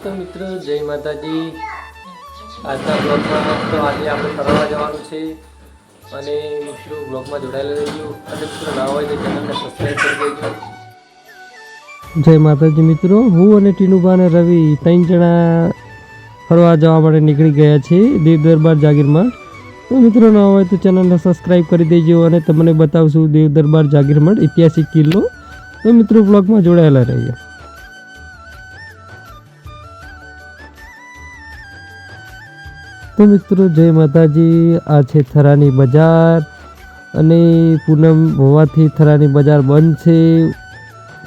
તો મિત્રો જય માતાજી. આજના બ્લોગમાં તો આજે આપણે ફરવા જવાનું છે અને મિત્રો બ્લોગમાં જોડાયેલા રહેજો અને મિત્રો ના હોય તો ચેનલને સબસ્ક્રાઈબ કરી દેજો. જય માતાજી મિત્રો, હું અને ટીનુબા અને રવિ 3 જણા ફરવા જવા માટે નીકળી ગયા છે દેવ દરબાર જાગીરમાં. તો મિત્રો ના હોય તો ચેનલને સબસ્ક્રાઈબ કરી દેજો અને તમને બતાવશું દેવ દરબાર જાગીરમાં ઐતિહાસિક કિલ્લો. તો મિત્રો બ્લોગમાં જોડાયેલા રહેજો. તો મિત્રો જય માતાજી, આ છે થરાની બજાર અને પૂનમ હોવાથી થરાની બજાર બંધ છે,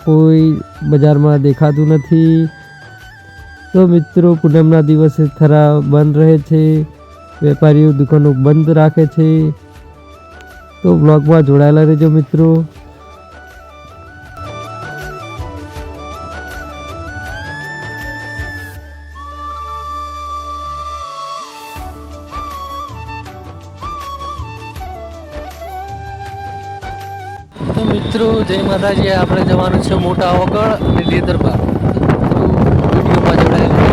કોઈ બજારમાં દેખાતું નથી. તો મિત્રો પૂનમના દિવસે થરા બંધ રહે છે, વેપારીઓ દુકાનો બંધ રાખે છે. તો બ્લોગમાં જોડાયેલા રહેજો મિત્રો. તો મિત્રો જય માતાજી, આપણે જવાનું છે મોટા ઓગળ અને દેવ દરબાર. તો વિડીયોમાં જોડાયેલા.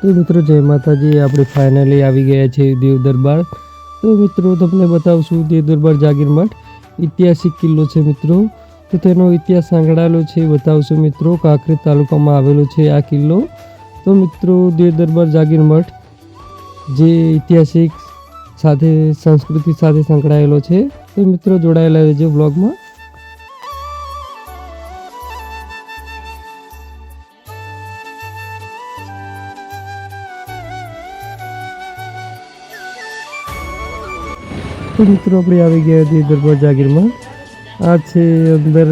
તો મિત્રો જય માતાજી, આપણે ફાઇનલી આવી ગયા છે દેવ દરબાર. તો મિત્રો તમને બતાવશું દેવ દરબાર જાગીરમઠ ઐતિહાસિક કિલ્લો છે મિત્રો. તો તેનો ઇતિહાસ સાંકળાયેલો છે, બતાવશું મિત્રો. કાંકરેજ તાલુકામાં આવેલો છે આ કિલ્લો. તો મિત્રો દેવ દરબાર જાગીરમઠ જે ઐતિહાસિક સાથે સંસ્કૃતિ સાથે સંકળાયેલો છે. તો મિત્રો જોડાયેલા રહેજો બ્લોગમાં. તો મિત્રો આપણે આવી ગયા દેવ દરબાર જાગીરમાં. આ છે અંદર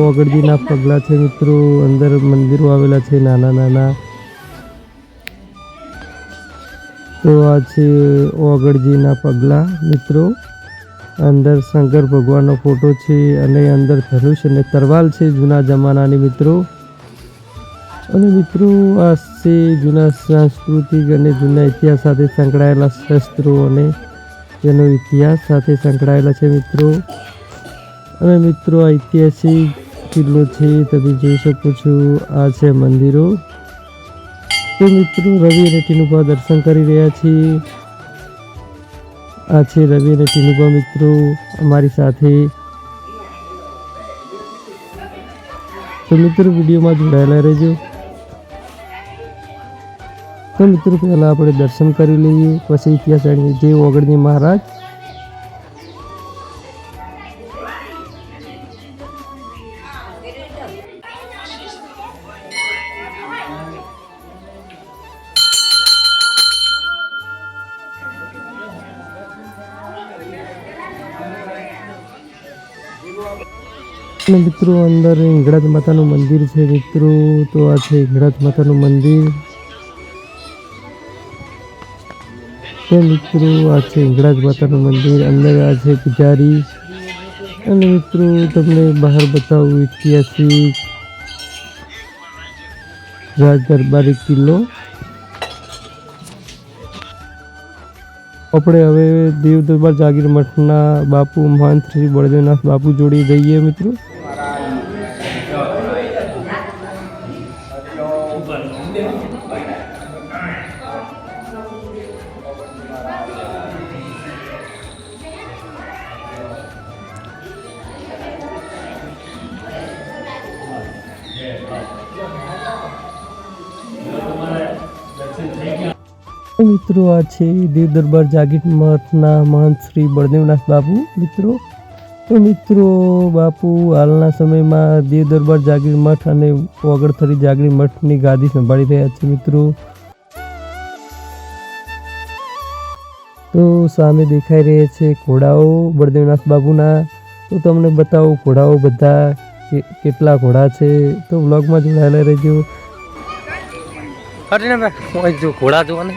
ઓગળજીના પગલા છે મિત્રો. અંદર મંદિરો આવેલા છે નાના નાના. તો આ છે ઓગળજીના પગલા મિત્રો. અંદર શંકર ભગવાનનો ફોટો છે અને અંદર ધનુષ અને તરવાલ છે જૂના જમાનાની મિત્રો. અને મિત્રો આ છે જૂના સાંસ્કૃતિક અને જૂના ઇતિહાસ સાથે સંકળાયેલા શસ્ત્રો અને તેનો ઇતિહાસ સાથે સંકળાયેલા છે મિત્રો. અને મિત્રો આ ઐતિહાસિક કિલ્લો છે, તમે જોઈ શકો છો. આ છે મંદિરો. તો મિત્રો રવિ અને ટીનુબા દર્શન કરી રહ્યા છીએ. આ છે રવિ અને ટીનુબા મિત્રો અમારી સાથે. તો મિત્રો વિડીયોમાં જોડાયેલા રહેજો. તો મિત્રો પહેલાં આપણે દર્શન કરી લઈએ, પછી ઇતિહાસ જાણીએ. જય ઓગળજી મહારાજ. મિત્રો અંદર હિંગળાજ માતાનું મંદિર છે મિત્રો. તો આ છે હિંગળાજ માતાનું મંદિર. તો મિત્રો આ છે હિંગળાજ માતાનું મંદિર. અંદર આ છે પૂજારી. અને મિત્રો તમને બહાર બતાવું ઐતિહાસિક રાજ દરબારી કિલ્લો. આપણે હવે દેવ દરબાર જાગીરમઠના બાપુ મહંત શ્રી બળદેવનાથ બાપુ જોડે જઈએ મિત્રો. મિત્રો આ છે દેવ દરબાર જાગીર મઠના મહંત શ્રી બળદેવનાથ બાપુ મિત્રો. તો મિત્રો બાપુ હાલના સમયમાં દેવ દરબાર જાગીર મઠ અને ઓગળથરી જાગીર મઠની ગાદી સંભાળી રહ્યા છે મિત્રો. તો સામે દેખાઈ રહ્યા છે ઘોડાઓ બળદેવનાથ બાપુના. તો તમને બતાવો ઘોડાઓ બધા કેટલા ઘોડા છે. તો વ્લોગમાં જોડાયેલા રહેજો. ઘોડા જોવાને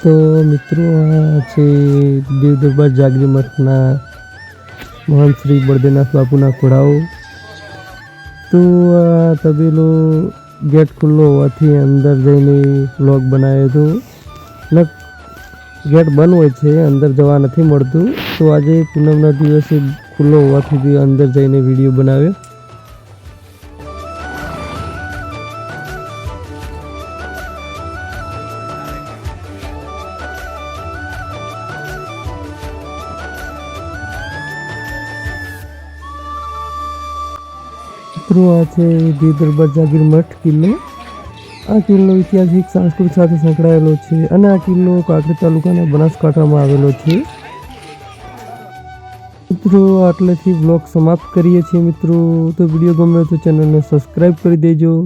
તો મિત્રો આ છે દેવ દરબાર જાગીર મઠના મહંત શ્રી બળદેવનાથ બાપુના ઘોડાઓ. તો આ તબેલો ગેટ ખુલ્લો હોવાથી અંદર જઈને વ્લોગ બનાવ્યો હતો. ગેટ બંધ હોય છે, અંદર જવા નથી મળતું. તો આજે પૂનમના દિવસે ખુલ્લો હોવાથી અંદર જઈને વિડીયો બનાવ્યો. મિત્રો આ છે દેવ દરબાર જાગીર મઠ કિલ્લો. આ કિલ્લો ઐતિહાસિક સાંસ્કૃતિક સાથે સંકળાયેલો છે અને આ કિલ્લો કાંકરેજ તાલુકાના બનાસકાંઠામાં આવેલો છે. મિત્રો આટલેથી બ્લોગ સમાપ્ત કરીએ છીએ મિત્રો. તો વિડીયો ગમ્યો તો ચેનલને સબસ્ક્રાઈબ કરી દેજો.